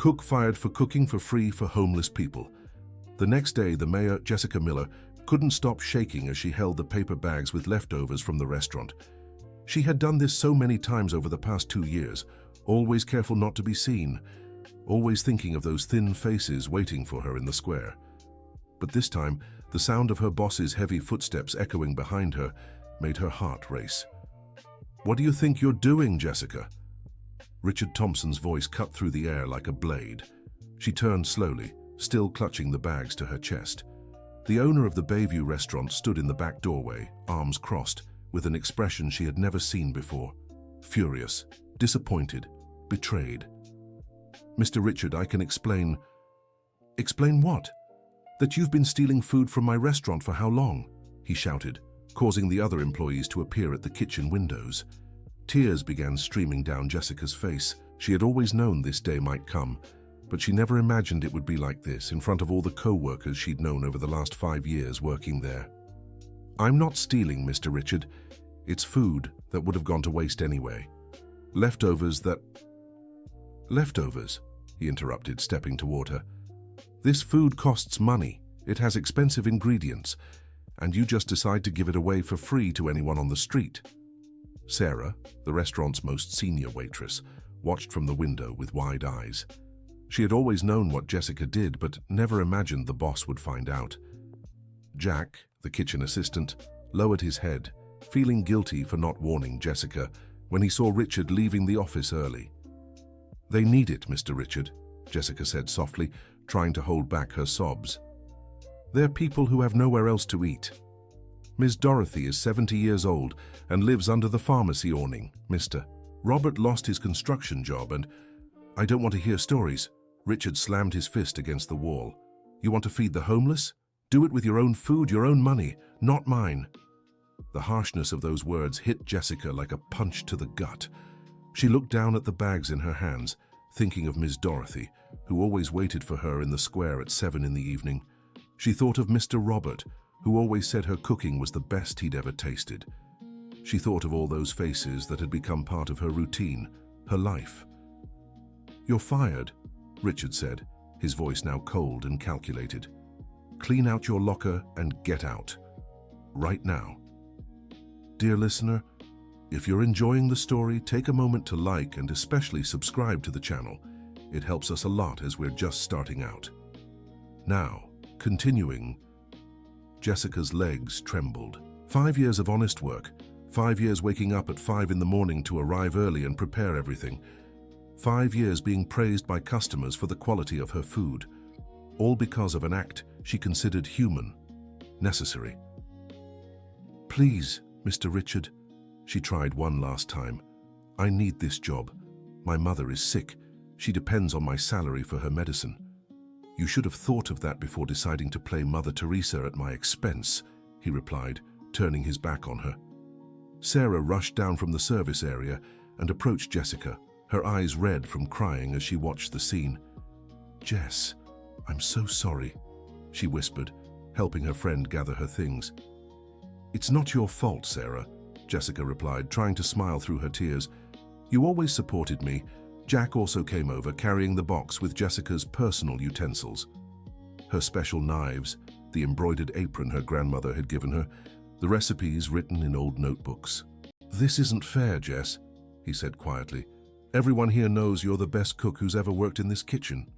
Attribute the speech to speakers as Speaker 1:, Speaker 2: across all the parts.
Speaker 1: Cook fired for cooking for free for homeless people. The next day, the mayor, Jessica Miller, couldn't stop shaking as she held the paper bags with leftovers from the restaurant. She had done this so many times over the past 2 years, always careful not to be seen, always thinking of those thin faces waiting for her in the square. But this time, the sound of her boss's heavy footsteps echoing behind her made her heart race. "What do you think you're doing, Jessica?" Richard Thompson's voice cut through the air like a blade. She turned slowly, still clutching the bags to her chest. The owner of the Bayview restaurant stood in the back doorway, arms crossed, with an expression she had never seen before. Furious, disappointed, betrayed. "Mr. Richard, I can explain." "Explain what?" "That you've been stealing food from my restaurant for how long?" he shouted, causing the other employees to appear at the kitchen windows. Tears began streaming down Jessica's face. She had always known this day might come, but she never imagined it would be like this in front of all the co-workers she'd known over the last 5 years working there. "I'm not stealing, Mr. Richard. It's food that would have gone to waste anyway. Leftovers that—" "Leftovers?" he interrupted, stepping toward her. "This food costs money. It has expensive ingredients, and you just decide to give it away for free to anyone on the street." Sarah, the restaurant's most senior waitress, watched from the window with wide eyes. She had always known what Jessica did, but never imagined the boss would find out. Jack, the kitchen assistant, lowered his head, feeling guilty for not warning Jessica when he saw Richard leaving the office early. "They need it, Mr. Richard," Jessica said softly, trying to hold back her sobs. "They're people who have nowhere else to eat. Ms. Dorothy is 70 years old and lives under the pharmacy awning, Mr. Robert lost his construction job and—" "I don't want to hear stories." Richard slammed his fist against the wall. "You want to feed the homeless? Do it with your own food, your own money, not mine." The harshness of those words hit Jessica like a punch to the gut. She looked down at the bags in her hands, thinking of Ms. Dorothy, who always waited for her in the square at 7 in the evening. She thought of Mr. Robert, who always said her cooking was the best he'd ever tasted. She thought of all those faces that had become part of her routine, her life. "You're fired," Richard said, his voice now cold and calculated. "Clean out your locker and get out. Right now." Dear listener, if you're enjoying the story, take a moment to like and especially subscribe to the channel. It helps us a lot as we're just starting out. Now, continuing. Jessica's legs trembled. 5 years of honest work, 5 years waking up at 5 in the morning to arrive early and prepare everything. 5 years being praised by customers for the quality of her food, all because of an act she considered human, necessary. "Please, Mr. Richard," she tried one last time. "I need this job. My mother is sick. She depends on my salary for her medicine." "You should have thought of that before deciding to play Mother Teresa at my expense," he replied, turning his back on her. Sarah rushed down from the service area and approached Jessica, her eyes red from crying as she watched the scene. "Jess, I'm so sorry," she whispered, helping her friend gather her things. "It's not your fault, Sarah," Jessica replied, trying to smile through her tears. "You always supported me." Jack also came over, carrying the box with Jessica's personal utensils. Her special knives, the embroidered apron her grandmother had given her, the recipes written in old notebooks. "This isn't fair, Jess," he said quietly. "Everyone here knows you're the best cook who's ever worked in this kitchen."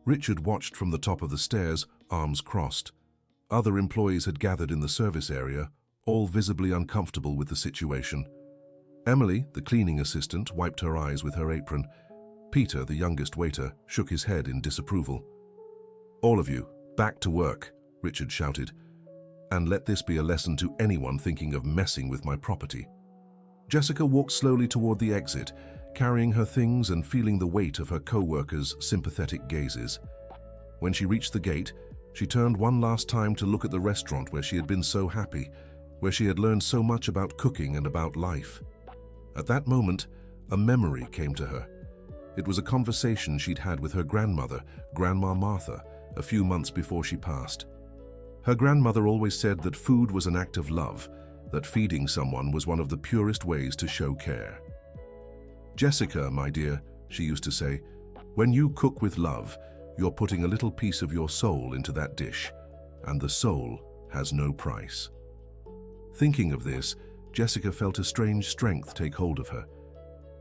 Speaker 1: Richard watched from the top of the stairs, arms crossed. Other employees had gathered in the service area, all visibly uncomfortable with the situation. Emily, the cleaning assistant, wiped her eyes with her apron. Peter, the youngest waiter, shook his head in disapproval. "All of you, back to work," Richard shouted. "And let this be a lesson to anyone thinking of messing with my property." Jessica walked slowly toward the exit, carrying her things and feeling the weight of her co-workers' sympathetic gazes. When she reached the gate, she turned one last time to look at the restaurant where she had been so happy, where she had learned so much about cooking and about life. At that moment, a memory came to her. It was a conversation she'd had with her grandmother, Grandma Martha, a few months before she passed. Her grandmother always said that food was an act of love, that feeding someone was one of the purest ways to show care. "Jessica, my dear," she used to say, When you cook with love, you're putting a little piece of your soul into that dish, and the soul has no price. Thinking of this, Jessica felt a strange strength take hold of her.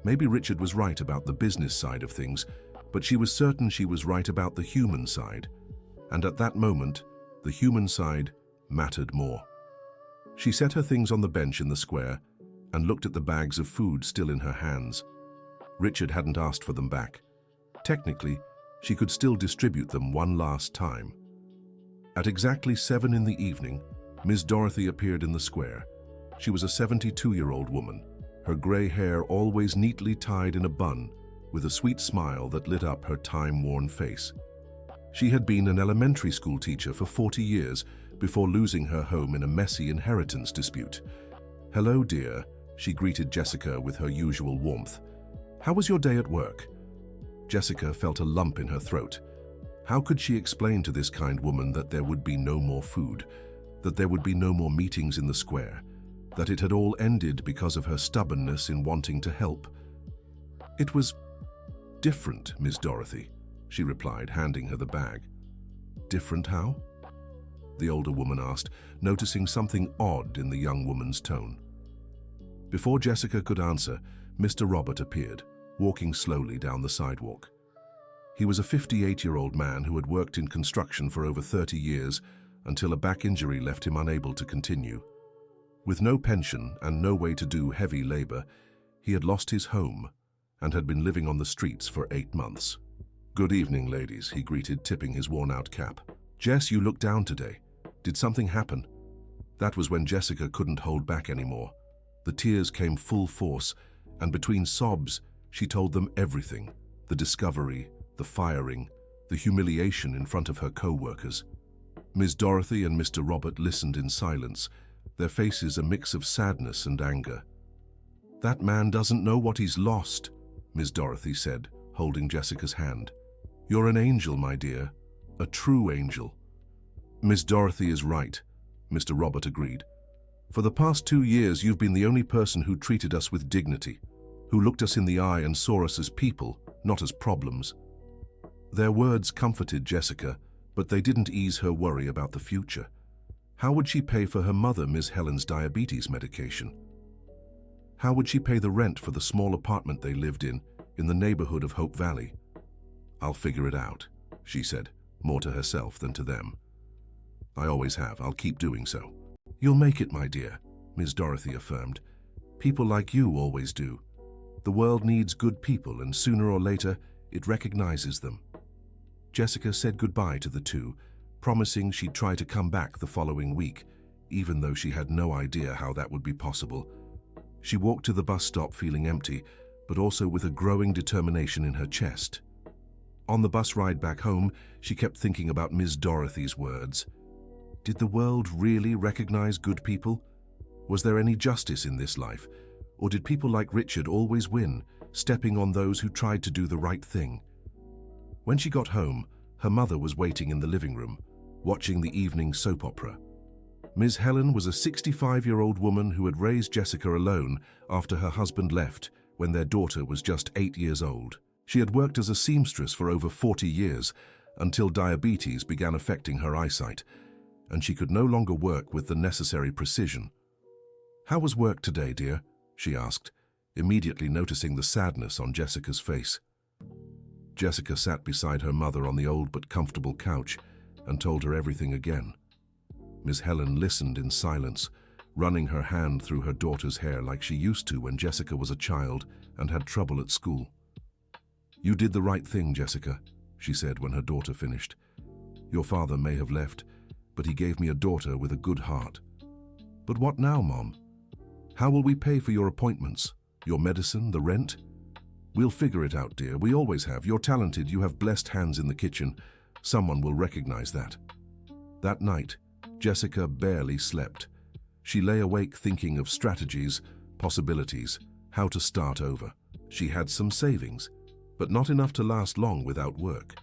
Speaker 1: Maybe Richard was right about the business side of things, but she was certain she was right about the human side. And at that moment, the human side mattered more. She set her things on the bench in the square and looked at the bags of food still in her hands. Richard hadn't asked for them back. Technically, she could still distribute them one last time. At exactly 7 in the evening, Miss Dorothy appeared in the square. She was a 72-year-old woman, her grey hair always neatly tied in a bun, with a sweet smile that lit up her time-worn face. She had been an elementary school teacher for 40 years before losing her home in a messy inheritance dispute. "Hello, dear," she greeted Jessica with her usual warmth. "How was your day at work?" Jessica felt a lump in her throat. How could she explain to this kind woman that there would be no more food, that there would be no more meetings in the square, that it had all ended because of her stubbornness in wanting to help? "It was different, Miss Dorothy," she replied, handing her the bag. "Different how?" the older woman asked, noticing something odd in the young woman's tone. Before Jessica could answer, Mr. Robert appeared, walking slowly down the sidewalk. He was a 58-year-old man who had worked in construction for over 30 years until a back injury left him unable to continue. With no pension and no way to do heavy labor, he had lost his home and had been living on the streets for 8 months. "Good evening, ladies," he greeted, tipping his worn-out cap. "Jess, you look down today. Did something happen?" That was when Jessica couldn't hold back anymore. The tears came full force, and between sobs, she told them everything: the discovery, the firing, the humiliation in front of her co-workers. Ms. Dorothy and Mr. Robert listened in silence, their faces a mix of sadness and anger. "That man doesn't know what he's lost," Ms. Dorothy said, holding Jessica's hand. "You're an angel, my dear, a true angel." "Ms. Dorothy is right," Mr. Robert agreed. "For the past 2 years, you've been the only person who treated us with dignity, who looked us in the eye and saw us as people, not as problems." Their words comforted Jessica, but they didn't ease her worry about the future. How would she pay for her mother, Miss Helen's diabetes medication? How would she pay the rent for the small apartment they lived in the neighborhood of Hope Valley? "I'll figure it out," she said, more to herself than to them. "I always have. I'll keep doing so." "You'll make it, my dear," Ms. Dorothy affirmed. "People like you always do. The world needs good people, and sooner or later, it recognizes them." Jessica said goodbye to the two, promising she'd try to come back the following week, even though she had no idea how that would be possible. She walked to the bus stop feeling empty, but also with a growing determination in her chest. On the bus ride back home, she kept thinking about Ms. Dorothy's words. Did the world really recognize good people? Was there any justice in this life? Or did people like Richard always win, stepping on those who tried to do the right thing? When she got home, her mother was waiting in the living room, watching the evening soap opera. Ms. Helen was a 65-year-old woman who had raised Jessica alone after her husband left when their daughter was just 8 years old. She had worked as a seamstress for over 40 years until diabetes began affecting her eyesight, and she could no longer work with the necessary precision. "How was work today, dear?" she asked, immediately noticing the sadness on Jessica's face. Jessica sat beside her mother on the old but comfortable couch and told her everything again. Miss Helen listened in silence, running her hand through her daughter's hair like she used to when Jessica was a child and had trouble at school. "You did the right thing, Jessica," she said when her daughter finished. "Your father may have left, but he gave me a daughter with a good heart." "But what now, Mom? How will we pay for your appointments, your medicine, the rent?" "We'll figure it out, dear. We always have. You're talented. You have blessed hands in the kitchen. Someone will recognize that." That night, Jessica barely slept. She lay awake thinking of strategies, possibilities, how to start over. She had some savings, but not enough to last long without work.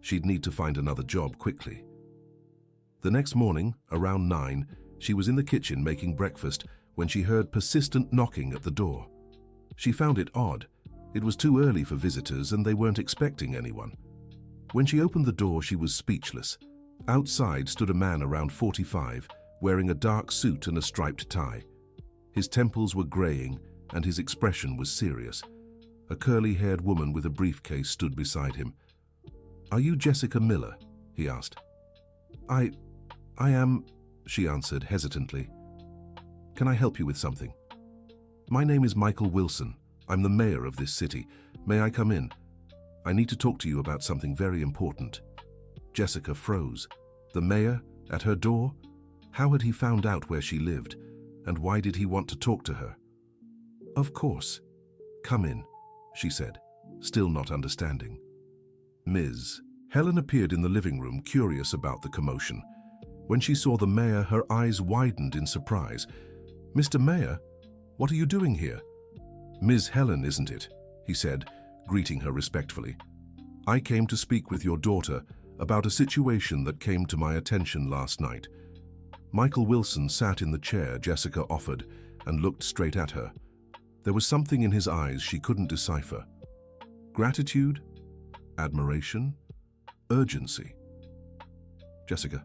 Speaker 1: She'd need to find another job quickly. The next morning, around 9, she was in the kitchen making breakfast when she heard persistent knocking at the door. She found it odd. It was too early for visitors and they weren't expecting anyone. When she opened the door, she was speechless. Outside stood a man around 45, wearing a dark suit and a striped tie. His temples were graying and his expression was serious. A curly-haired woman with a briefcase stood beside him. "Are you Jessica Miller?" he asked. I am," she answered hesitantly. "Can I help you with something?" "My name is Michael Wilson. I'm the mayor of this city. May I come in? I need to talk to you about something very important." Jessica froze. The mayor? At her door? How had he found out where she lived? And why did he want to talk to her? "Of course. Come in," she said, still not understanding. "Ms." Helen appeared in the living room, curious about the commotion. When she saw the mayor, her eyes widened in surprise. "Mr. Mayor, what are you doing here?" "Ms. Helen, isn't it?" he said, greeting her respectfully. "I came to speak with your daughter about a situation that came to my attention last night." Michael Wilson sat in the chair Jessica offered and looked straight at her. There was something in his eyes she couldn't decipher. Gratitude? Admiration? Urgency? "Jessica,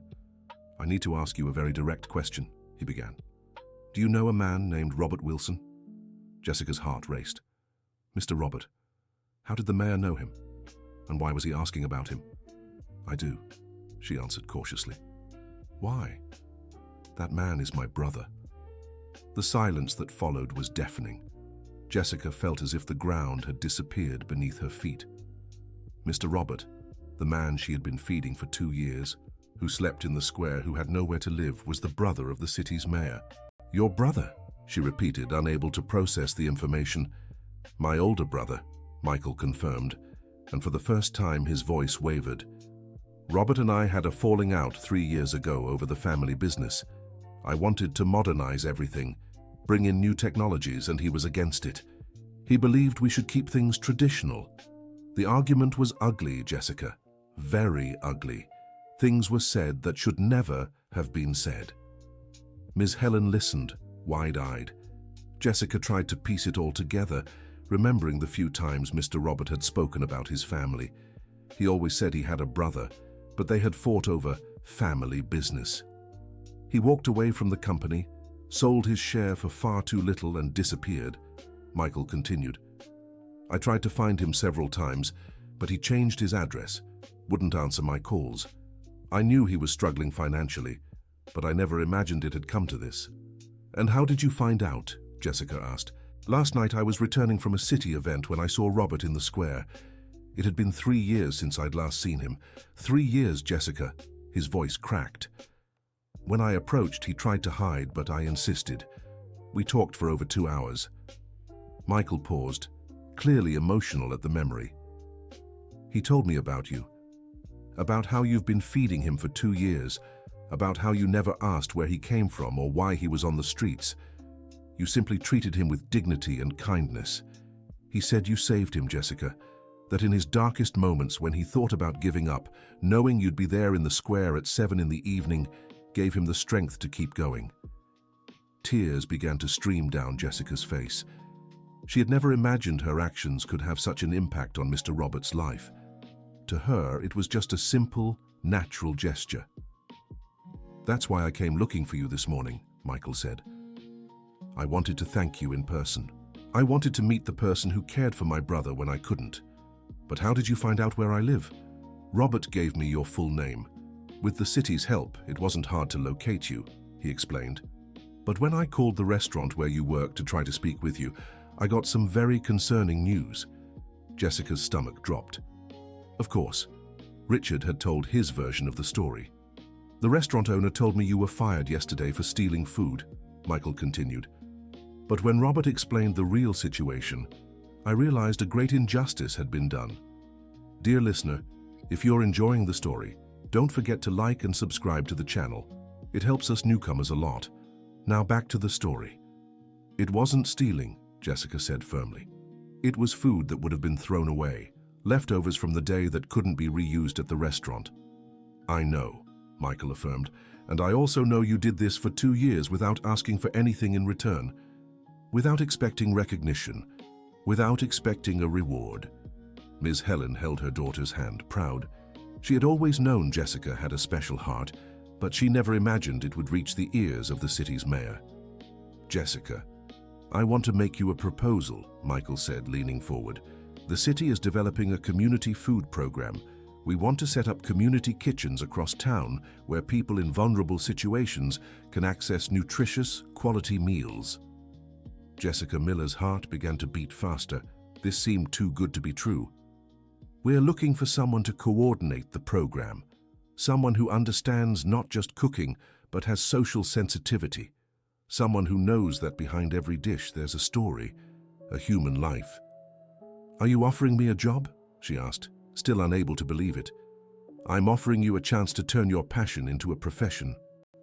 Speaker 1: I need to ask you a very direct question," he began. "Do you know a man named Robert Wilson?" Jessica's heart raced. "Mr. Robert, how did the mayor know him? And why was he asking about him?" "I do," she answered cautiously. "Why?" "That man is my brother." The silence that followed was deafening. Jessica felt as if the ground had disappeared beneath her feet. Mr. Robert, the man she had been feeding for 2 years, who slept in the square, who had nowhere to live, was the brother of the city's mayor. "Your brother," she repeated, unable to process the information. "My older brother," Michael confirmed, and for the first time his voice wavered. "Robert and I had a falling out 3 years ago over the family business. I wanted to modernize everything, bring in new technologies, and he was against it. He believed we should keep things traditional. The argument was ugly, Jessica. Very ugly. Things were said that should never have been said." Ms. Helen listened, wide-eyed. Jessica tried to piece it all together, remembering the few times Mr. Robert had spoken about his family. He always said he had a brother, but they had fought over family business. He walked away from the company, sold his share for far too little and disappeared. Michael continued. "I tried to find him several times, but he changed his address, wouldn't answer my calls. I knew he was struggling financially, but I never imagined it had come to this." "And how did you find out?" Jessica asked. "Last night I was returning from a city event when I saw Robert in the square. It had been 3 years since I'd last seen him. 3 years, Jessica." His voice cracked. "When I approached, he tried to hide, but I insisted. We talked for over 2 hours. Michael paused, clearly emotional at the memory. "He told me about you, about how you've been feeding him for 2 years, about how you never asked where he came from or why he was on the streets. You simply treated him with dignity and kindness. He said you saved him, Jessica, that in his darkest moments when he thought about giving up, knowing you'd be there in the square at 7 in the evening gave him the strength to keep going." Tears began to stream down Jessica's face. She had never imagined her actions could have such an impact on Mr. Robert's life. To her, it was just a simple, natural gesture. "That's why I came looking for you this morning," Michael said. "I wanted to thank you in person. I wanted to meet the person who cared for my brother when I couldn't. But how did you find out where I live?" "Robert gave me your full name. With the city's help, it wasn't hard to locate you," he explained. "But when I called the restaurant where you work to try to speak with you, I got some very concerning news." Jessica's stomach dropped. Of course, Richard had told his version of the story. "The restaurant owner told me you were fired yesterday for stealing food," Michael continued. "But when Robert explained the real situation, I realized a great injustice had been done. Dear listener, if you're enjoying the story, don't forget to like and subscribe to the channel. It helps us newcomers a lot. Now back to the story." "It wasn't stealing," Jessica said firmly. "It was food that would have been thrown away, leftovers from the day that couldn't be reused at the restaurant." "I know," Michael affirmed, "and I also know you did this for 2 years without asking for anything in return, without expecting recognition. without expecting a reward. Ms. Helen held her daughter's hand, proud. She had always known Jessica had a special heart, but she never imagined it would reach the ears of the city's mayor. "Jessica, I want to make you a proposal," Michael said, leaning forward. "The city is developing a community food program. We want to set up community kitchens across town where people in vulnerable situations can access nutritious, quality meals." Jessica Miller's heart began to beat faster. This seemed too good to be true. "We're looking for someone to coordinate the program. Someone who understands not just cooking, but has social sensitivity. Someone who knows that behind every dish there's a story, a human life." "Are you offering me a job?" she asked, still unable to believe it. "I'm offering you a chance to turn your passion into a profession,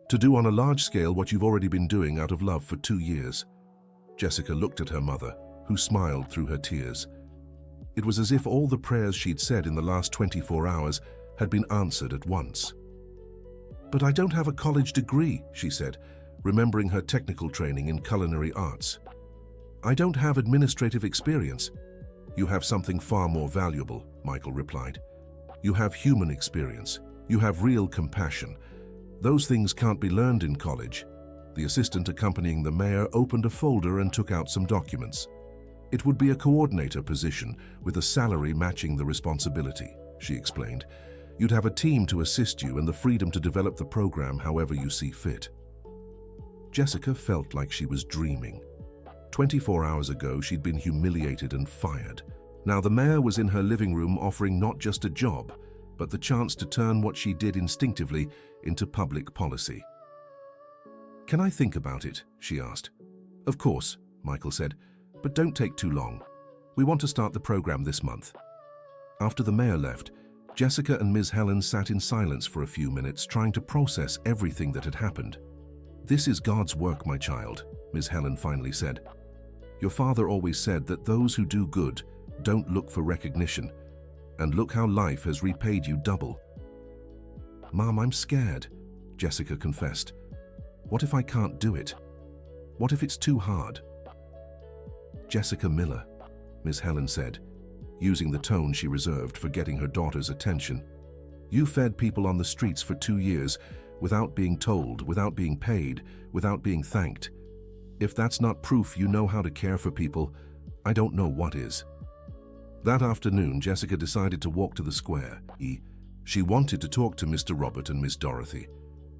Speaker 1: to do on a large scale what you've already been doing out of love for 2 years. Jessica looked at her mother, who smiled through her tears. It was as if all the prayers she'd said in the last 24 hours had been answered at once. "But I don't have a college degree," she said, remembering her technical training in culinary arts. "I don't have administrative experience." "You have something far more valuable," Michael replied. "You have human experience. You have real compassion. Those things can't be learned in college." The assistant accompanying the mayor opened a folder and took out some documents. "It would be a coordinator position with a salary matching the responsibility," she explained. "You'd have a team to assist you and the freedom to develop the program however you see fit." Jessica felt like she was dreaming. 24 hours ago, she'd been humiliated and fired. Now the mayor was in her living room offering not just a job, but the chance to turn what she did instinctively into public policy. "Can I think about it?" she asked. "Of course," Michael said, "but don't take too long. We want to start the program this month." After the mayor left, Jessica and Ms. Helen sat in silence for a few minutes, trying to process everything that had happened. "This is God's work, my child," Ms. Helen finally said. "Your father always said that those who do good don't look for recognition, and look how life has repaid you double." "Mom, I'm scared," Jessica confessed. "What if I can't do it? What if it's too hard?" "Jessica Miller," Ms. Helen said, using the tone she reserved for getting her daughter's attention. "You fed people on the streets for 2 years without being told, without being paid, without being thanked. If that's not proof you know how to care for people, I don't know what is." That afternoon, Jessica decided to walk to the square. She wanted to talk to Mr. Robert and Miss Dorothy.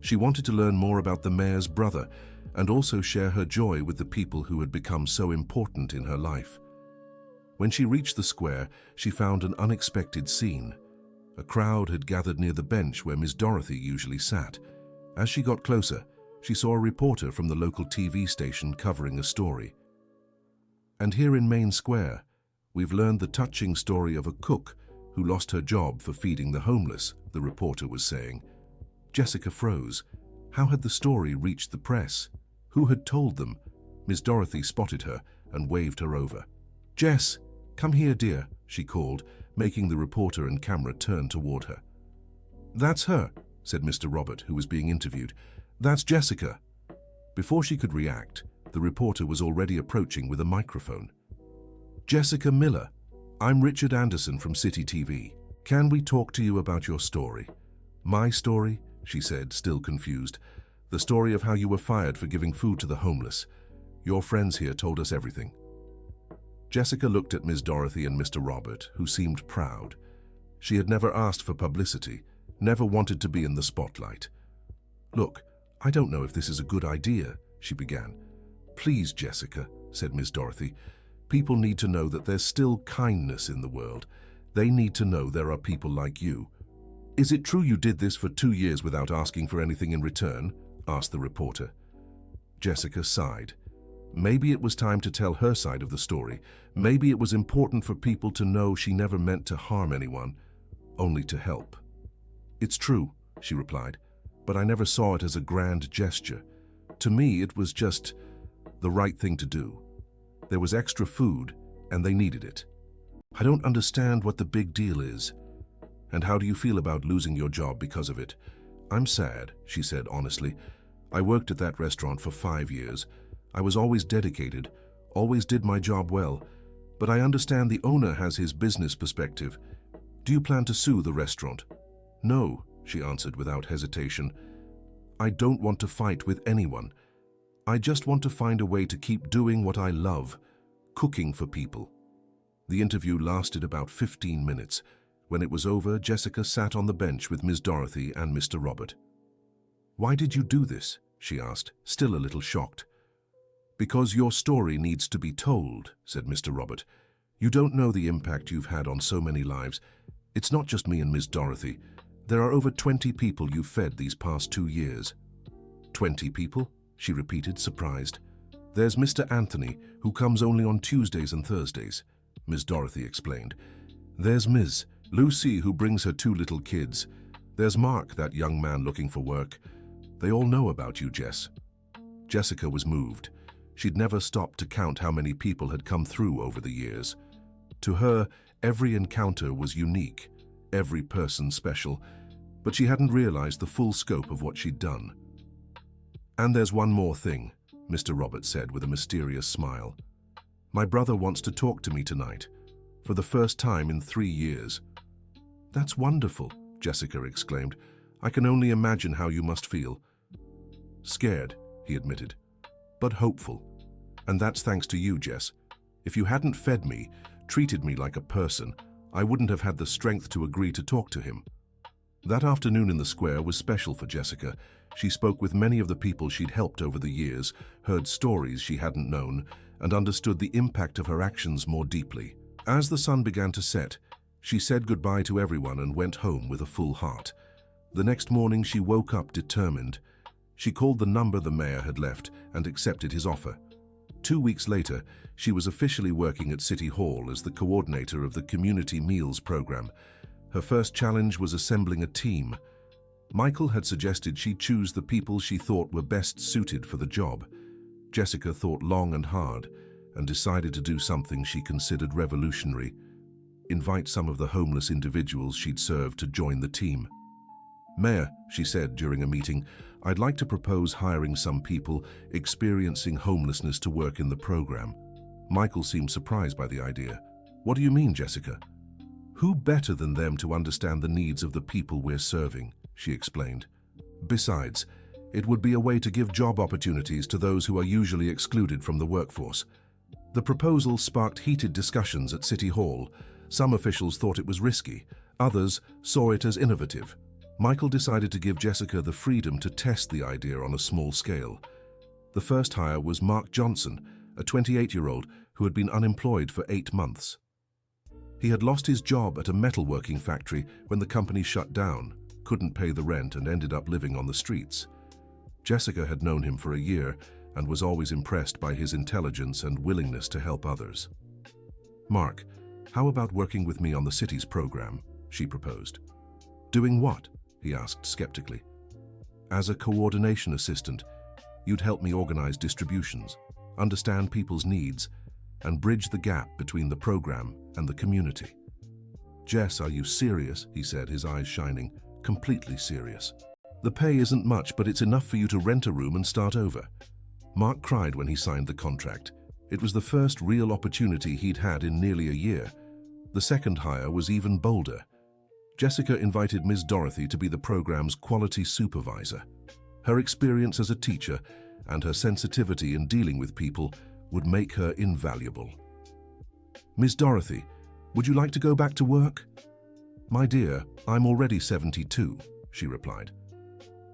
Speaker 1: She wanted to learn more about the mayor's brother and also share her joy with the people who had become so important in her life. When she reached the square, she found an unexpected scene. A crowd had gathered near the bench where Miss Dorothy usually sat. As she got closer, she saw a reporter from the local TV station covering a story. "And here in Main Square, we've learned the touching story of a cook who lost her job for feeding the homeless," the reporter was saying. Jessica froze. How had the story reached the press? Who had told them? Miss Dorothy spotted her and waved her over. "Jess, come here, dear," she called, making the reporter and camera turn toward her. "That's her," said Mr. Robert, who was being interviewed. "That's Jessica." Before she could react, the reporter was already approaching with a microphone. "Jessica Miller, I'm Richard Anderson from City TV. Can we talk to you about your story?" "My story?" she said, still confused. "The story of how you were fired for giving food to the homeless. Your friends here told us everything." Jessica looked at Ms. Dorothy and Mr. Robert, who seemed proud. She had never asked for publicity, never wanted to be in the spotlight. "Look, I don't know if this is a good idea," she began. "Please, Jessica," said Ms. Dorothy. "People need to know that there's still kindness in the world. They need to know there are people like you." "Is it true you did this for 2 years without asking for anything in return?" asked the reporter. Jessica sighed. Maybe it was time to tell her side of the story. Maybe it was important for people to know she never meant to harm anyone, only to help. "It's true," she replied, "but I never saw it as a grand gesture. To me, it was just the right thing to do. There was extra food, and they needed it. I don't understand what the big deal is. And how do you feel about losing your job because of it?" "I'm sad," she said honestly. "I worked at that restaurant for 5 years. I was always dedicated, always did my job well. But I understand the owner has his business perspective. Do you plan to sue the restaurant? No, she answered without hesitation. I don't want to fight with anyone. I just want to find a way to keep doing what I love, cooking for people. The interview lasted about 15 minutes. When it was over, Jessica sat on the bench with Ms. Dorothy and Mr. Robert. Why did you do this? She asked, still a little shocked. Because your story needs to be told, said Mr. Robert. You don't know the impact you've had on so many lives. It's not just me and Ms. Dorothy. There are over 20 people you've fed these past 2 years. 20 people? She repeated, surprised. There's Mr. Anthony, who comes only on Tuesdays and Thursdays, Ms. Dorothy explained. There's Ms. Lucy, who brings her 2 little kids. There's Mark, that young man looking for work. They all know about you, Jess. Jessica was moved. She'd never stopped to count how many people had come through over the years. To her, every encounter was unique, every person special, but she hadn't realized the full scope of what she'd done. And there's one more thing, Mr. Robert said with a mysterious smile. My brother wants to talk to me tonight, for the first time in 3 years. That's wonderful, Jessica exclaimed. I can only imagine how you must feel. Scared, he admitted, but hopeful. And that's thanks to you, Jess. If you hadn't fed me, treated me like a person, I wouldn't have had the strength to agree to talk to him. That afternoon in the square was special for Jessica. She spoke with many of the people she'd helped over the years, heard stories she hadn't known, and understood the impact of her actions more deeply. As the sun began to set, she said goodbye to everyone and went home with a full heart. The next morning she woke up determined. She called the number the mayor had left and accepted his offer. 2 weeks later, she was officially working at City Hall as the coordinator of the Community Meals program. Her first challenge was assembling a team. Michael had suggested she choose the people she thought were best suited for the job. Jessica thought long and hard and decided to do something she considered revolutionary: invite some of the homeless individuals she'd served to join the team. Mayor, she said during a meeting, I'd like to propose hiring some people experiencing homelessness to work in the program. Michael seemed surprised by the idea. What do you mean, Jessica? Who better than them to understand the needs of the people we're serving, she explained. Besides, it would be a way to give job opportunities to those who are usually excluded from the workforce. The proposal sparked heated discussions at City Hall. Some officials thought it was risky, others saw it as innovative. Michael decided to give Jessica the freedom to test the idea on a small scale. The first hire was Mark Johnson, a 28-year-old who had been unemployed for 8 months. He had lost his job at a metalworking factory when the company shut down, couldn't pay the rent, and ended up living on the streets. Jessica had known him for a year and was always impressed by his intelligence and willingness to help others. Mark, how about working with me on the city's program? She proposed. Doing what? He asked skeptically. As a coordination assistant, you'd help me organize distributions, understand people's needs, and bridge the gap between the program and the community. Jess, are you serious? He said, his eyes shining. Completely serious. The pay isn't much, but it's enough for you to rent a room and start over. Mark cried when he signed the contract. It was the first real opportunity he'd had in nearly a year. The second hire was even bolder. Jessica invited Ms. Dorothy to be the program's quality supervisor. Her experience as a teacher and her sensitivity in dealing with people would make her invaluable. Ms. Dorothy, would you like to go back to work? My dear, I'm already 72, she replied.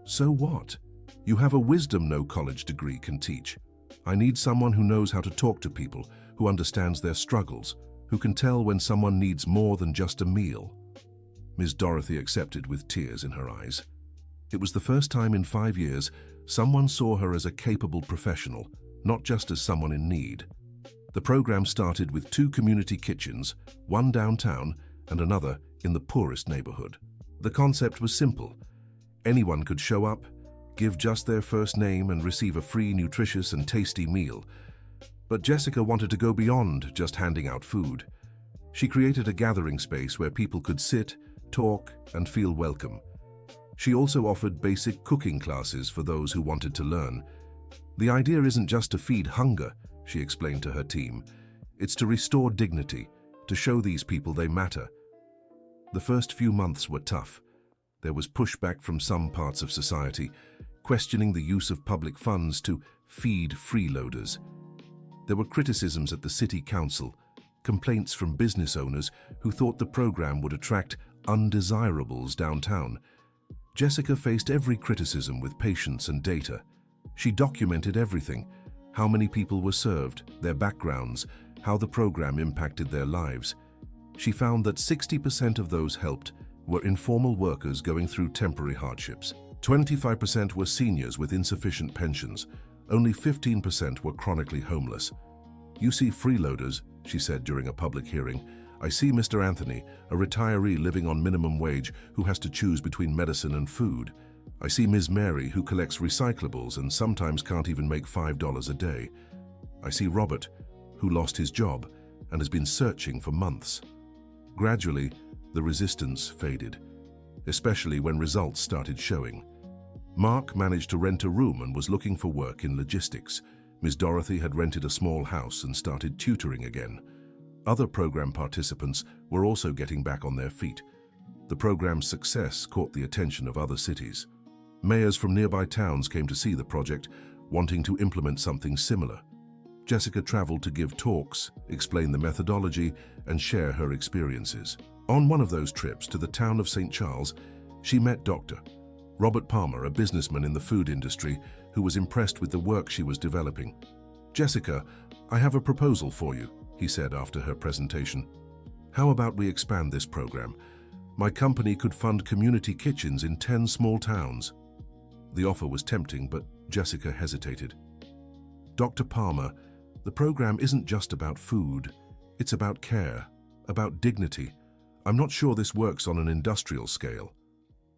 Speaker 1: So what? You have a wisdom no college degree can teach. I need someone who knows how to talk to people, who understands their struggles, who can tell when someone needs more than just a meal. Ms. Dorothy accepted with tears in her eyes. It was the first time in 5 years someone saw her as a capable professional, not just as someone in need. The program started with 2 community kitchens, one downtown and another in the poorest neighborhood. The concept was simple. Anyone could show up, give just their first name, and receive a free, nutritious and tasty meal. But Jessica wanted to go beyond just handing out food. She created a gathering space where people could sit, talk, and feel welcome. She also offered basic cooking classes for those who wanted to learn. The idea isn't just to feed hunger, she explained to her team. It's to restore dignity, to show these people they matter. The first few months were tough. There was pushback from some parts of society, questioning the use of public funds to feed freeloaders. There were criticisms at the city council, complaints from business owners who thought the program would attract undesirables downtown. Jessica faced every criticism with patience and data. She documented everything: how many people were served, their backgrounds, how the program impacted their lives. She found that 60% of those helped were informal workers going through temporary hardships. 25% were seniors with insufficient pensions. Only 15% were chronically homeless. "You see freeloaders," she said during a public hearing. "I see Mr. Anthony, a retiree living on minimum wage who has to choose between medicine and food. I see Ms. Mary, who collects recyclables and sometimes can't even make $5 a day. I see Robert, who lost his job and has been searching for months." Gradually, the resistance faded, especially when results started showing. Mark managed to rent a room and was looking for work in logistics. Ms. Dorothy had rented a small house and started tutoring again. Other program participants were also getting back on their feet. The program's success caught the attention of other cities. Mayors from nearby towns came to see the project, wanting to implement something similar. Jessica traveled to give talks, explain the methodology, and share her experiences. On one of those trips to the town of St. Charles, she met Dr. Robert Palmer, a businessman in the food industry, who was impressed with the work she was developing. "Jessica, I have a proposal for you," he said after her presentation. "How about we expand this program? My company could fund community kitchens in 10 small towns." The offer was tempting, but Jessica hesitated. "Dr. Palmer, the program isn't just about food. It's about care, about dignity. I'm not sure this works on an industrial scale."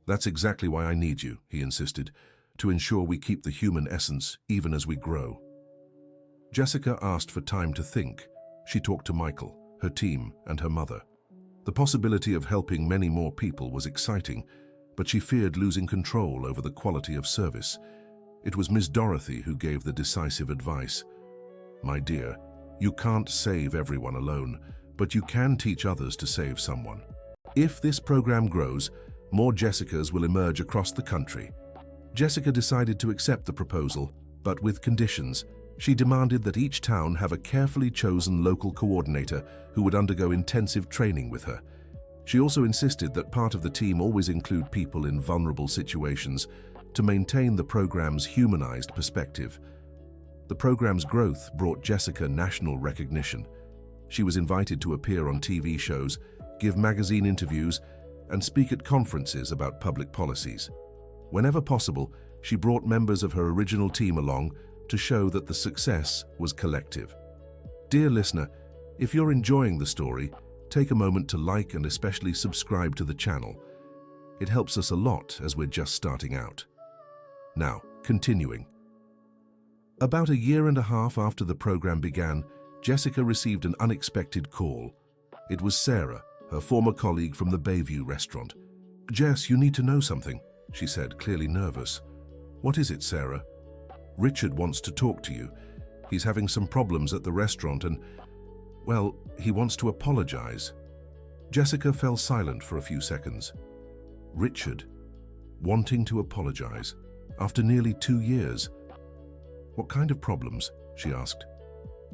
Speaker 1: "That's exactly why I need you," he insisted, "to ensure we keep the human essence even as we grow." Jessica asked for time to think. She talked to Michael, her team, and her mother. The possibility of helping many more people was exciting, but she feared losing control over the quality of service. It was Ms. Dorothy who gave the decisive advice. "My dear, you can't save everyone alone, but you can teach others to save someone. If this program grows, more Jessicas will emerge across the country." Jessica decided to accept the proposal, but with conditions. She demanded that each town have a carefully chosen local coordinator who would undergo intensive training with her. She also insisted that part of the team always include people in vulnerable situations to maintain the program's humanized perspective. The program's growth brought Jessica national recognition. She was invited to appear on TV shows, give magazine interviews, and speak at conferences about public policies. Whenever possible, she brought members of her original team along to show that the success was collective. Dear listener, if you're enjoying the story, take a moment to like and especially subscribe to the channel. It helps us a lot as we're just starting out. Now, continuing. About a year and a half after the program began, Jessica received an unexpected call. It was Sarah, her former colleague from the Bayview restaurant. "Jess, you need to know something," she said, clearly nervous. "What is it, Sarah?" "Richard wants to talk to you. He's having some problems at the restaurant and, well, he wants to apologize." Jessica fell silent for a few seconds. Richard, wanting to apologize, after nearly 2 years. "What kind of problems?" she asked.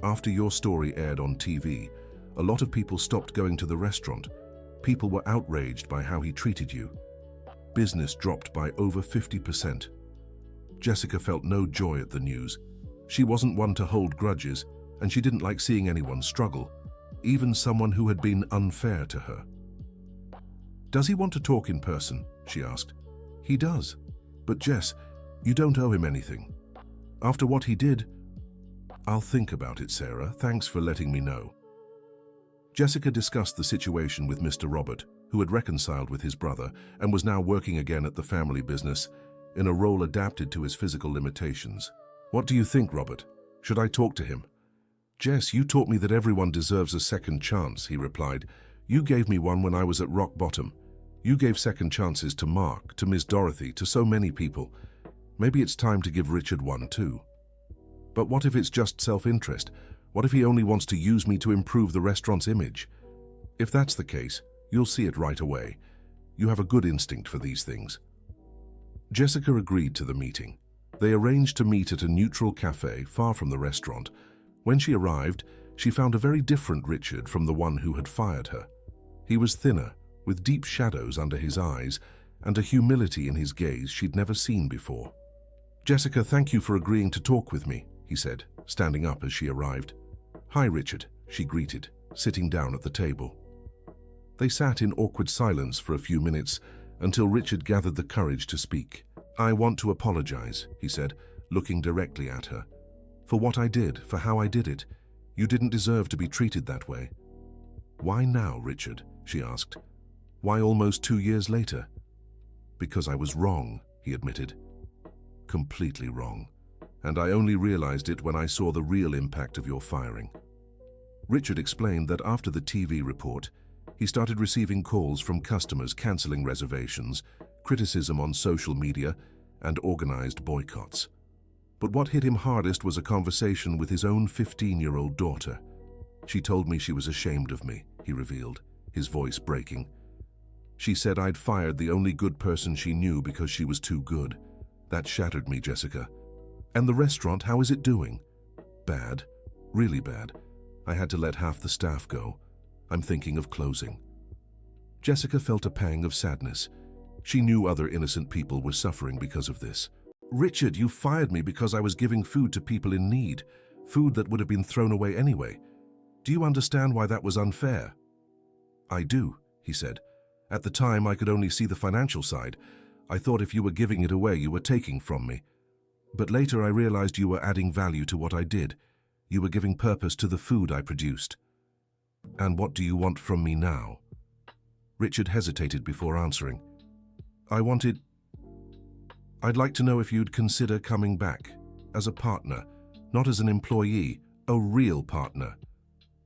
Speaker 1: "After your story aired on TV, a lot of people stopped going to the restaurant. People were outraged by how he treated you. Business dropped by over 50%. Jessica felt no joy at the news. She wasn't one to hold grudges, and she didn't like seeing anyone struggle, even someone who had been unfair to her. "Does he want to talk in person?" she asked. "He does. But Jess, you don't owe him anything. After what he did..." "I'll think about it, Sarah. Thanks for letting me know." Jessica discussed the situation with Mr. Robert, who had reconciled with his brother and was now working again at the family business in a role adapted to his physical limitations. "What do you think, Robert? Should I talk to him?" "Jess, you taught me that everyone deserves a second chance," he replied. "You gave me one when I was at rock bottom. You gave second chances to Mark, to Ms. Dorothy, to so many people. Maybe it's time to give Richard one too." "But what if it's just self-interest? What if he only wants to use me to improve the restaurant's image? If that's the case, you'll see it right away. You have a good instinct for these things. Jessica agreed to the meeting. They arranged to meet at a neutral cafe far from the restaurant. When she arrived, she found a very different Richard from the one who had fired her. He was thinner, with deep shadows under his eyes, and a humility in his gaze she'd never seen before. "Jessica, thank you for agreeing to talk with me," he said, standing up as she arrived. "Hi, Richard," she greeted, sitting down at the table. They sat in awkward silence for a few minutes until Richard gathered the courage to speak. "I want to apologize," he said, looking directly at her. "For what I did, for how I did it. You didn't deserve to be treated that way." "Why now, Richard?" she asked. "Why almost 2 years later?" "Because I was wrong," he admitted. "Completely wrong. And I only realized it when I saw the real impact of your firing." Richard explained that after the TV report, he started receiving calls from customers canceling reservations, criticism on social media, and organized boycotts. But what hit him hardest was a conversation with his own 15-year-old daughter. "She told me she was ashamed of me," he revealed, his voice breaking. "She said I'd fired the only good person she knew because she was too good. That shattered me, Jessica." "And the restaurant, how is it doing?" "Bad. Really bad. I had to let half the staff go. I'm thinking of closing." Jessica felt a pang of sadness. She knew other innocent people were suffering because of this. "Richard, you fired me because I was giving food to people in need, food that would have been thrown away anyway. Do you understand why that was unfair?" "I do," he said. "At the time, I could only see the financial side. I thought if you were giving it away, you were taking from me. But later I realized you were adding value to what I did. You were giving purpose to the food I produced." "And what do you want from me now?" Richard hesitated before answering. I'd like to know if you'd consider coming back, as a partner, not as an employee, a real partner."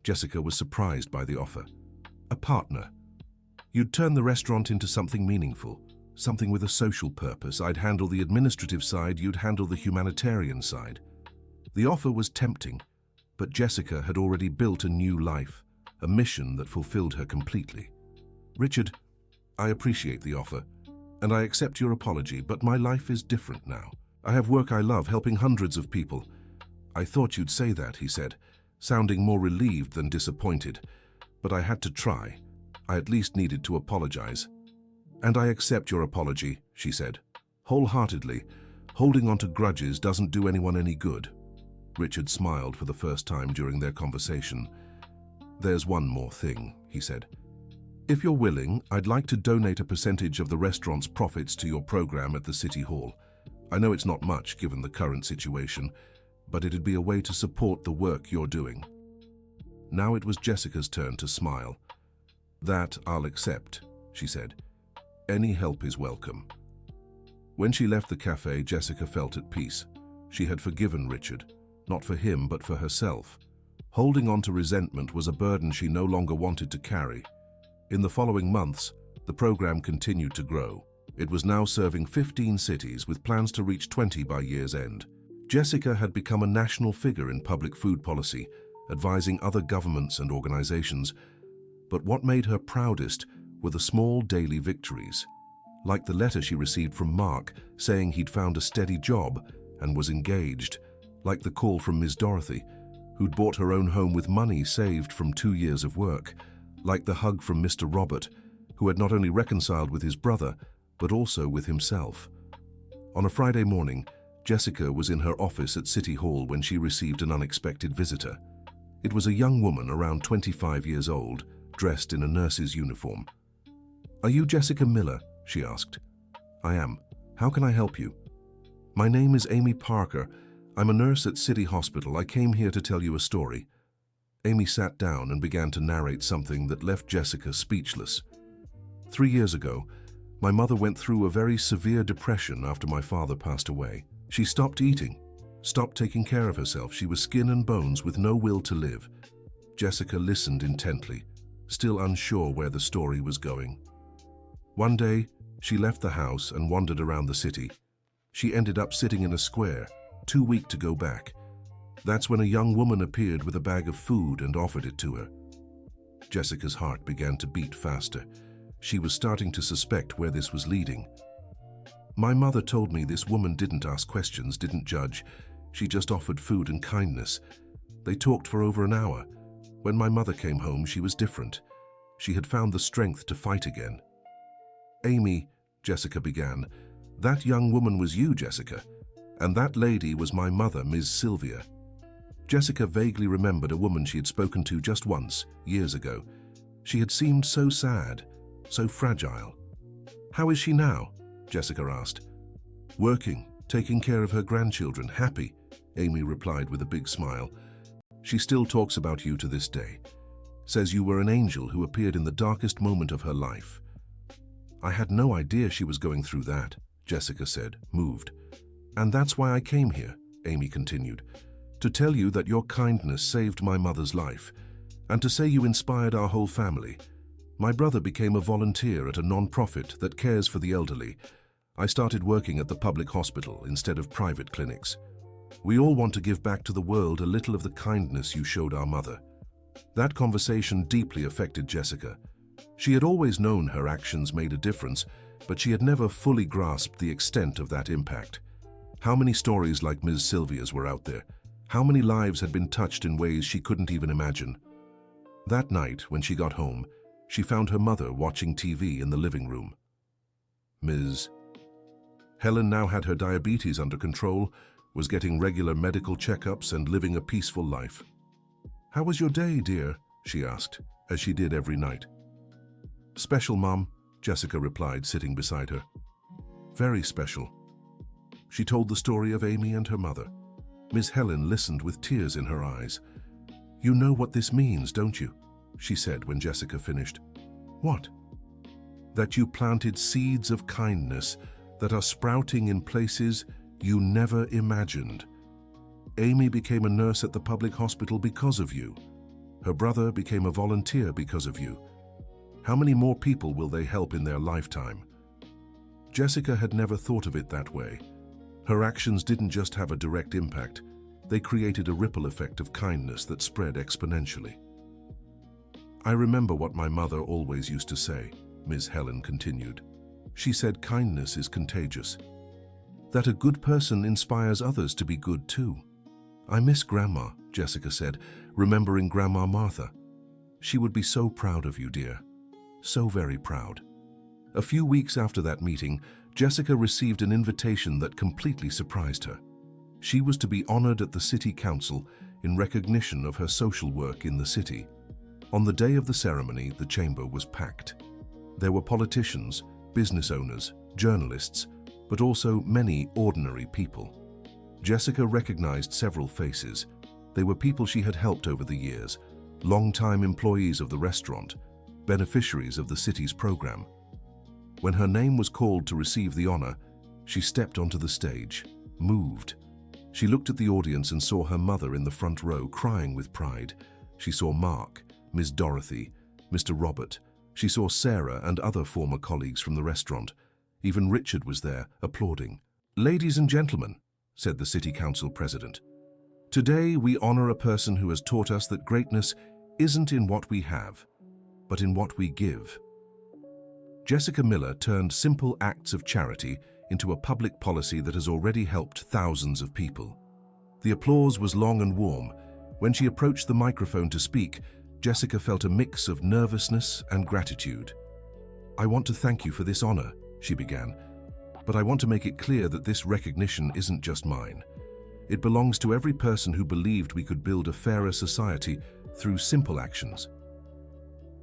Speaker 1: Jessica was surprised by the offer. "A partner? You'd turn the restaurant into something meaningful, something with a social purpose. I'd handle the administrative side, you'd handle the humanitarian side." The offer was tempting, but Jessica had already built a new life, a mission that fulfilled her completely. "Richard, I appreciate the offer, and I accept your apology, but my life is different now. I have work I love, helping hundreds of people." "I thought you'd say that," he said, sounding more relieved than disappointed. "But I had to try. I at least needed to apologize." "And I accept your apology," she said, wholeheartedly. "Holding on to grudges doesn't do anyone any good." Richard smiled for the first time during their conversation. "There's one more thing," he said. "If you're willing, I'd like to donate a percentage of the restaurant's profits to your program at the City Hall. I know it's not much given the current situation, but it'd be a way to support the work you're doing." Now it was Jessica's turn to smile. "That I'll accept," she said. "Any help is welcome." When she left the cafe, Jessica felt at peace. She had forgiven Richard, not for him but for herself. Holding on to resentment was a burden she no longer wanted to carry. In the following months, the program continued to grow. It was now serving 15 cities with plans to reach 20 by year's end. Jessica had become a national figure in public food policy, advising other governments and organizations. But what made her proudest were the small daily victories, like the letter she received from Mark saying he'd found a steady job and was engaged, like the call from Ms. Dorothy, who'd bought her own home with money saved from 2 years of work, like the hug from Mr. Robert, who had not only reconciled with his brother, but also with himself. On a Friday morning, Jessica was in her office at City Hall when she received an unexpected visitor. It was a young woman around 25 years old, dressed in a nurse's uniform. "Are you Jessica Miller?" she asked. "I am. How can I help you?" "My name is Amy Parker. I'm a nurse at City Hospital. I came here to tell you a story." Amy sat down and began to narrate something that left Jessica speechless. 3 years ago, my mother went through a very severe depression after my father passed away. She stopped eating, stopped taking care of herself. She was skin and bones with no will to live. Jessica listened intently, still unsure where the story was going. One day, she left the house and wandered around the city. She ended up sitting in a square, too weak to go back. That's when a young woman appeared with a bag of food and offered it to her. Jessica's heart began to beat faster. She was starting to suspect where this was leading. My mother told me this woman didn't ask questions, didn't judge. She just offered food and kindness. They talked for over an hour. When my mother came home, she was different. She had found the strength to fight again. Amy, Jessica began, that young woman was you, Jessica. And that lady was my mother, Ms. Sylvia. Jessica vaguely remembered a woman she had spoken to just once, years ago. She had seemed so sad, so fragile. How is she now? Jessica asked. Working, taking care of her grandchildren, happy, Amy replied with a big smile. She still talks about you to this day. Says you were an angel who appeared in the darkest moment of her life. I had no idea she was going through that, Jessica said, moved. And that's why I came here, Amy continued, to tell you that your kindness saved my mother's life, and to say you inspired our whole family. My brother became a volunteer at a non-profit that cares for the elderly. I started working at the public hospital instead of private clinics. We all want to give back to the world a little of the kindness you showed our mother. That conversation deeply affected Jessica. She had always known her actions made a difference, but she had never fully grasped the extent of that impact. How many stories like Ms. Sylvia's were out there? How many lives had been touched in ways she couldn't even imagine? That night, when she got home, she found her mother watching TV in the living room. Ms. Helen now had her diabetes under control, was getting regular medical checkups and living a peaceful life. "How was your day, dear?" she asked, as she did every night. "Special, Mom," Jessica replied, sitting beside her. "Very special." She told the story of Amy and her mother. Miss Helen listened with tears in her eyes. "You know what this means, don't you?" she said when Jessica finished. "What?" "That you planted seeds of kindness that are sprouting in places you never imagined. Amy became a nurse at the public hospital because of you. Her brother became a volunteer because of you. How many more people will they help in their lifetime?" Jessica had never thought of it that way. Her actions didn't just have a direct impact, they created a ripple effect of kindness that spread exponentially. "I remember what my mother always used to say," Ms. Helen continued. She said kindness is contagious. That a good person inspires others to be good too. "I miss Grandma," Jessica said, remembering Grandma Martha. "She would be so proud of you, dear. So very proud." A few weeks after that meeting, Jessica received an invitation that completely surprised her. She was to be honored at the city council in recognition of her social work in the city. On the day of the ceremony, the chamber was packed. There were politicians, business owners, journalists, but also many ordinary people. Jessica recognized several faces. They were people she had helped over the years, long-time employees of the restaurant, beneficiaries of the city's program. When her name was called to receive the honor, she stepped onto the stage, moved. She looked at the audience and saw her mother in the front row, crying with pride. She saw Mark, Miss Dorothy, Mr. Robert. She saw Sarah and other former colleagues from the restaurant. Even Richard was there, applauding. "Ladies and gentlemen," said the City Council President, "today we honor a person who has taught us that greatness isn't in what we have, but in what we give." Jessica Miller turned simple acts of charity into a public policy that has already helped thousands of people. The applause was long and warm. When she approached the microphone to speak, Jessica felt a mix of nervousness and gratitude. "I want to thank you for this honor," she began, "but I want to make it clear that this recognition isn't just mine. It belongs to every person who believed we could build a fairer society through simple actions."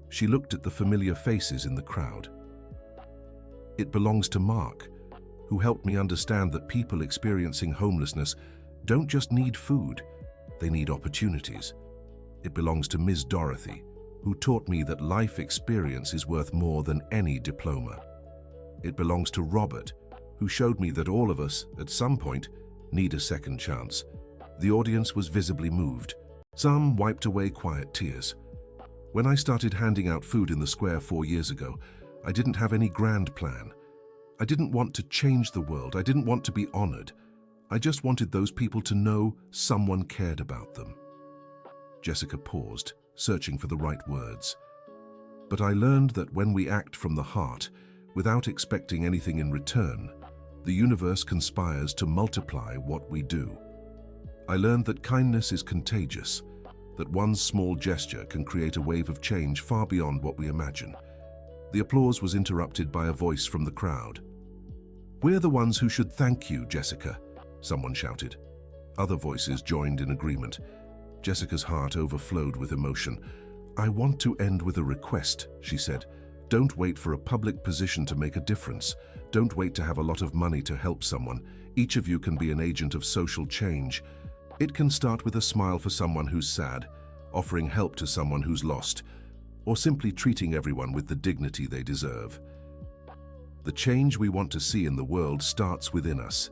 Speaker 1: She looked at the familiar faces in the crowd. "It belongs to Mark, who helped me understand that people experiencing homelessness don't just need food, they need opportunities. It belongs to Ms. Dorothy, who taught me that life experience is worth more than any diploma. It belongs to Robert, who showed me that all of us, at some point, need a second chance." The audience was visibly moved. Some wiped away quiet tears. "When I started handing out food in the square 4 years ago, I didn't have any grand plan. I didn't want to change the world. I didn't want to be honored. I just wanted those people to know someone cared about them." Jessica paused, searching for the right words. "But I learned that when we act from the heart, without expecting anything in return, the universe conspires to multiply what we do. I learned that kindness is contagious, that one small gesture can create a wave of change far beyond what we imagine." The applause was interrupted by a voice from the crowd. "We're the ones who should thank you, Jessica," someone shouted. Other voices joined in agreement. Jessica's heart overflowed with emotion. "I want to end with a request," she said. "Don't wait for a public position to make a difference. Don't wait to have a lot of money to help someone. Each of you can be an agent of social change. It can start with a smile for someone who's sad, offering help to someone who's lost, or simply treating everyone with the dignity they deserve. The change we want to see in the world starts within us,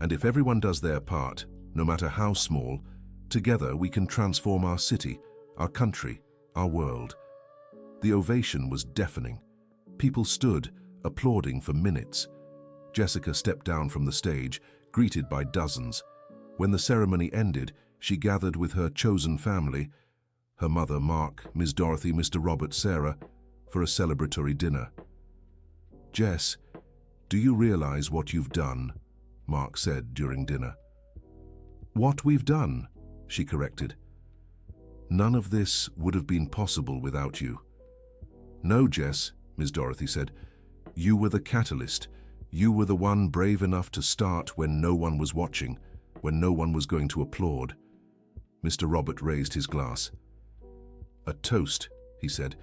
Speaker 1: and if everyone does their part, no matter how small, together we can transform our city, our country, our world." The ovation was deafening. People stood, applauding for minutes. Jessica stepped down from the stage, greeted by dozens. When the ceremony ended, she gathered with her chosen family, her mother, Mark, Ms. Dorothy, Mr. Robert, Sarah, for a celebratory dinner. "Jess, do you realize what you've done?" Mark said during dinner. "What we've done," she corrected. "None of this would have been possible without you." "No, Jess," Ms. Dorothy said. "You were the catalyst. You were the one brave enough to start when no one was watching, when no one was going to applaud." Mr. Robert raised his glass. "A toast," he said,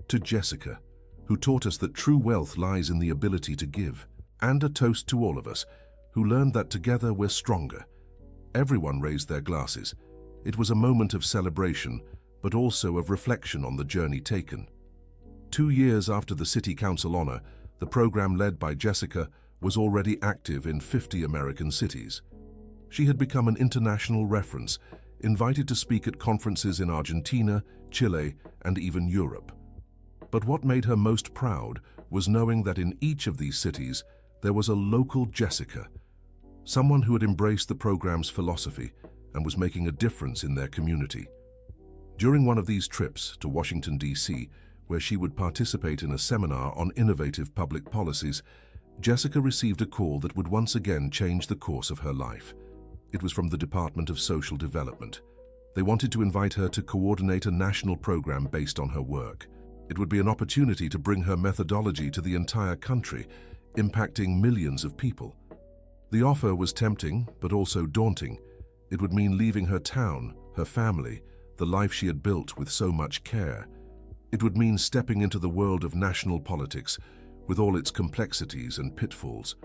Speaker 1: "to Jessica, who taught us that true wealth lies in the ability to give. And a toast to all of us, who learned that together we're stronger." Everyone raised their glasses. It was a moment of celebration, but also of reflection on the journey taken. 2 years after the City Council honor, the program led by Jessica was already active in 50 American cities. She had become an international reference, invited to speak at conferences in Argentina, Chile, and even Europe. But what made her most proud was knowing that in each of these cities there was a local Jessica, someone who had embraced the program's philosophy and was making a difference in their community. During one of these trips to Washington, D.C., where she would participate in a seminar on innovative public policies, Jessica received a call that would once again change the course of her life. It was from the Department of Social Development. They wanted to invite her to coordinate a national program based on her work. It would be an opportunity to bring her methodology to the entire country, impacting millions of people. The offer was tempting, but also daunting. It would mean leaving her town, her family, the life she had built with so much care. It would mean stepping into the world of national politics, with all its complexities and pitfalls.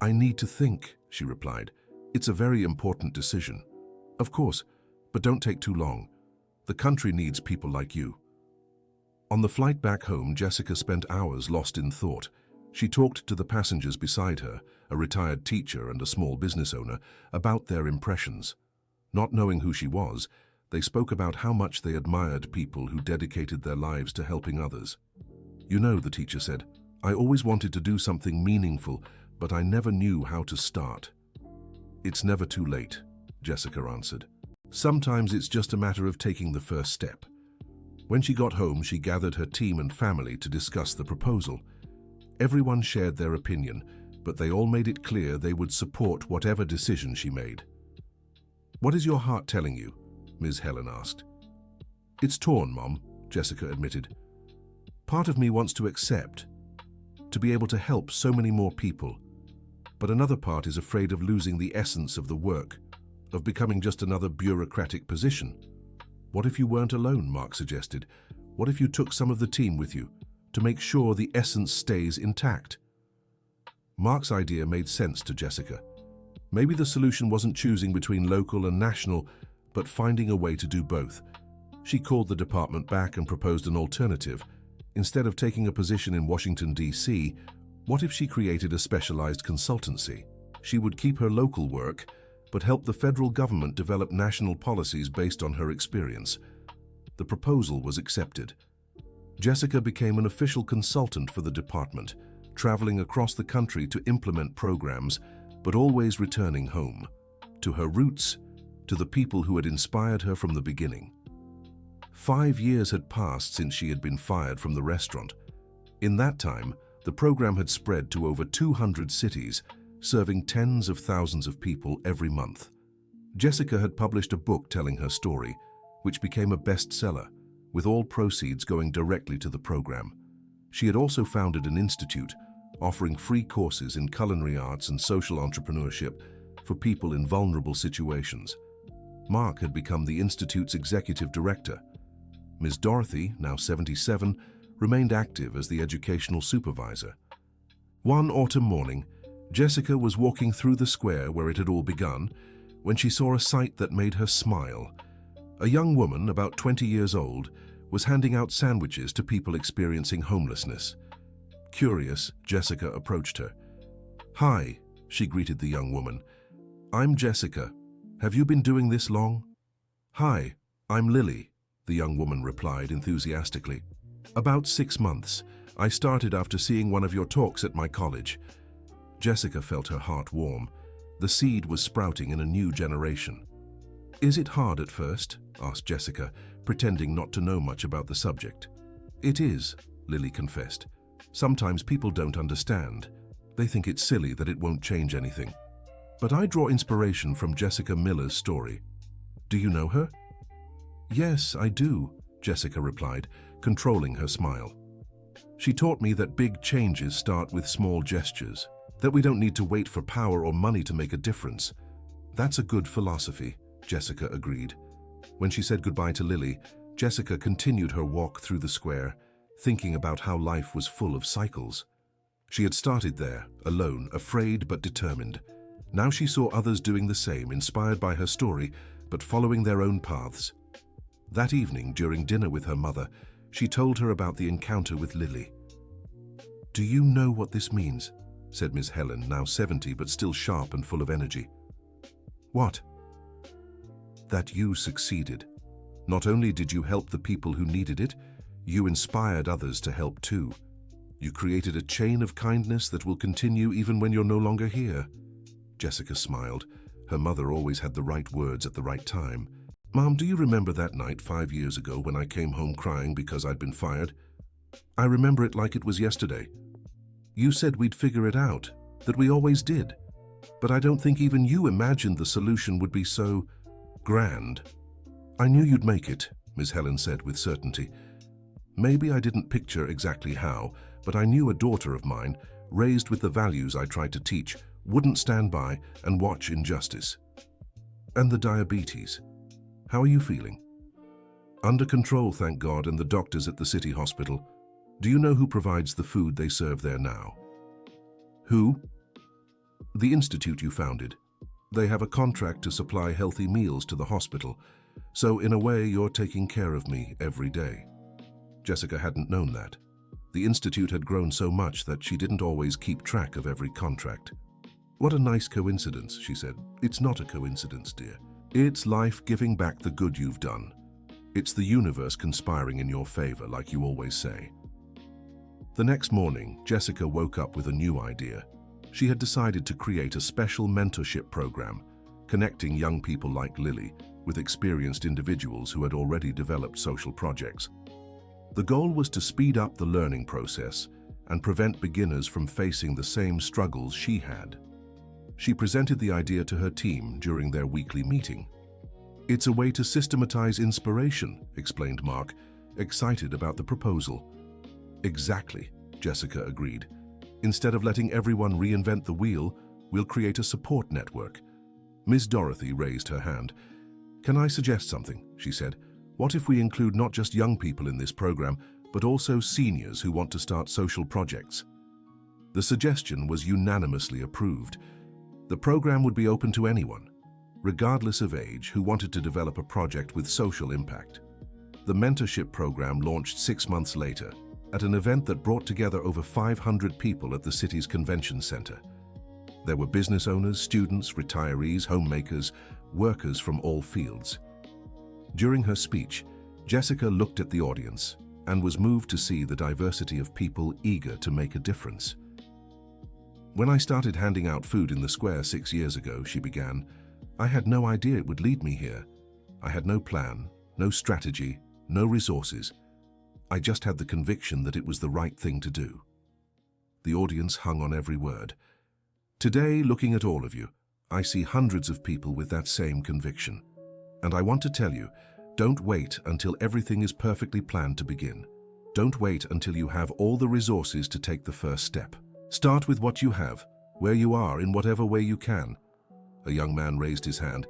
Speaker 1: "I need to think," she replied. "It's a very important decision." "Of course, but don't take too long. The country needs people like you." On the flight back home, Jessica spent hours lost in thought. She talked to the passengers beside her, a retired teacher and a small business owner, about their impressions. Not knowing who she was, they spoke about how much they admired people who dedicated their lives to helping others. "You know," the teacher said, "I always wanted to do something meaningful, but I never knew how to start." "It's never too late," Jessica answered. "Sometimes it's just a matter of taking the first step." When she got home, she gathered her team and family to discuss the proposal. Everyone shared their opinion, but they all made it clear they would support whatever decision she made. "What is your heart telling you?" Ms. Helen asked. "It's torn, Mom," Jessica admitted. "Part of me wants to accept, to be able to help so many more people, but another part is afraid of losing the essence of the work, of becoming just another bureaucratic position." "What if you weren't alone?" Mark suggested. "What if you took some of the team with you, to make sure the essence stays intact?" Mark's idea made sense to Jessica. Maybe the solution wasn't choosing between local and national, but finding a way to do both. She called the department back and proposed an alternative. Instead of taking a position in Washington, D.C., what if she created a specialized consultancy? She would keep her local work, but help the federal government develop national policies based on her experience. The proposal was accepted. Jessica became an official consultant for the department, traveling across the country to implement programs, but always returning home, to her roots, to the people who had inspired her from the beginning. 5 years had passed since she had been fired from the restaurant. In that time, the program had spread to over 200 cities, serving tens of thousands of people every month. Jessica had published a book telling her story, which became a bestseller, with all proceeds going directly to the program. She had also founded an institute, offering free courses in culinary arts and social entrepreneurship for people in vulnerable situations. Mark had become the institute's executive director. Ms. Dorothy, now 77, remained active as the educational supervisor. One autumn morning, Jessica was walking through the square where it had all begun when she saw a sight that made her smile. A young woman, about 20 years old, was handing out sandwiches to people experiencing homelessness. Curious, Jessica approached her. "Hi," she greeted the young woman. "I'm Jessica. Have you been doing this long?" "Hi, I'm Lily," the young woman replied enthusiastically. "About 6 months. I started after seeing one of your talks at my college." Jessica felt her heart warm. The seed was sprouting in a new generation. "Is it hard at first?" asked Jessica, pretending not to know much about the subject. "It is," Lily confessed. "Sometimes people don't understand. They think it's silly that it won't change anything. But I draw inspiration from Jessica Miller's story. Do you know her?" "Yes, I do," Jessica replied, controlling her smile. "She taught me that big changes start with small gestures, that we don't need to wait for power or money to make a difference." "That's a good philosophy," Jessica agreed. When she said goodbye to Lily, Jessica continued her walk through the square, thinking about how life was full of cycles. She had started there, alone, afraid but determined. Now she saw others doing the same, inspired by her story, but following their own paths. That evening, during dinner with her mother, she told her about the encounter with Lily. "Do you know what this means?" said Miss Helen, now 70 but still sharp and full of energy. "What?" "That you succeeded. Not only did you help the people who needed it, you inspired others to help too. You created a chain of kindness that will continue even when you're no longer here." Jessica smiled. Her mother always had the right words at the right time. "Mom, do you remember that night 5 years ago when I came home crying because I'd been fired? I remember it like it was yesterday. You said we'd figure it out, that we always did. But I don't think even you imagined the solution would be so grand." "I knew you'd make it," Miss Helen said with certainty. "Maybe I didn't picture exactly how, but I knew a daughter of mine, raised with the values I tried to teach, wouldn't stand by and watch injustice." "And the diabetes? How are you feeling?" "Under control, thank God, and the doctors at the city hospital. Do you know who provides the food they serve there now?" "Who?" "The institute you founded. They have a contract to supply healthy meals to the hospital, so in a way you're taking care of me every day." Jessica hadn't known that. The institute had grown so much that she didn't always keep track of every contract. "What a nice coincidence," she said. "It's not a coincidence, dear. It's life giving back the good you've done. It's the universe conspiring in your favor, like you always say." The next morning, Jessica woke up with a new idea. She had decided to create a special mentorship program, connecting young people like Lily with experienced individuals who had already developed social projects. The goal was to speed up the learning process and prevent beginners from facing the same struggles she had. She presented the idea to her team during their weekly meeting. "It's a way to systematize inspiration," explained Mark, excited about the proposal. "Exactly," Jessica agreed. "Instead of letting everyone reinvent the wheel, we'll create a support network." Ms. Dorothy raised her hand. "Can I suggest something?" she said. "What if we include not just young people in this program, but also seniors who want to start social projects?" The suggestion was unanimously approved. The program would be open to anyone, regardless of age, who wanted to develop a project with social impact. The mentorship program launched 6 months later, at an event that brought together over 500 people at the city's convention center. There were business owners, students, retirees, homemakers, workers from all fields. During her speech, Jessica looked at the audience and was moved to see the diversity of people eager to make a difference. When I started handing out food in the square 6 years ago, she began, I had no idea it would lead me here. I had no plan, no strategy, no resources. I just had the conviction that it was the right thing to do. The audience hung on every word. Today, looking at all of you, I see hundreds of people with that same conviction. And I want to tell you, don't wait until everything is perfectly planned to begin. Don't wait until you have all the resources to take the first step. Start with what you have, where you are, in whatever way you can. A young man raised his hand.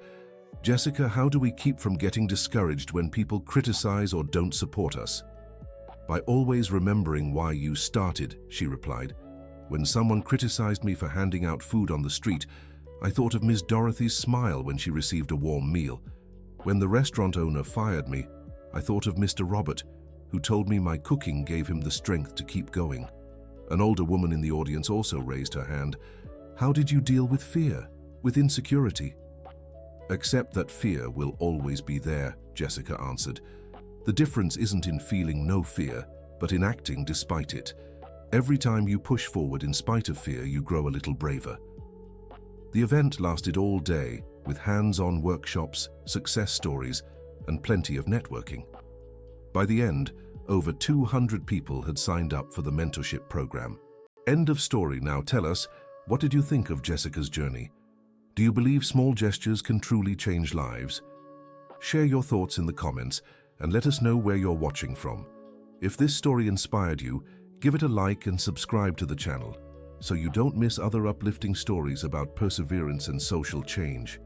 Speaker 1: Jessica, how do we keep from getting discouraged when people criticize or don't support us? By always remembering why you started, she replied. When someone criticized me for handing out food on the street, I thought of Miss Dorothy's smile when she received a warm meal. When the restaurant owner fired me, I thought of Mr. Robert, who told me my cooking gave him the strength to keep going. An older woman in the audience also raised her hand. How did you deal with fear, with insecurity? Accept that fear will always be there, Jessica answered. The difference isn't in feeling no fear, but in acting despite it. Every time you push forward in spite of fear, you grow a little braver. The event lasted all day, with hands-on workshops, success stories, and plenty of networking. By the end, over 200 people had signed up for the mentorship program. End of story. Now tell us, what did you think of Jessica's journey? Do you believe small gestures can truly change lives? Share your thoughts in the comments and let us know where you're watching from. If this story inspired you, give it a like and subscribe to the channel so you don't miss other uplifting stories about perseverance and social change.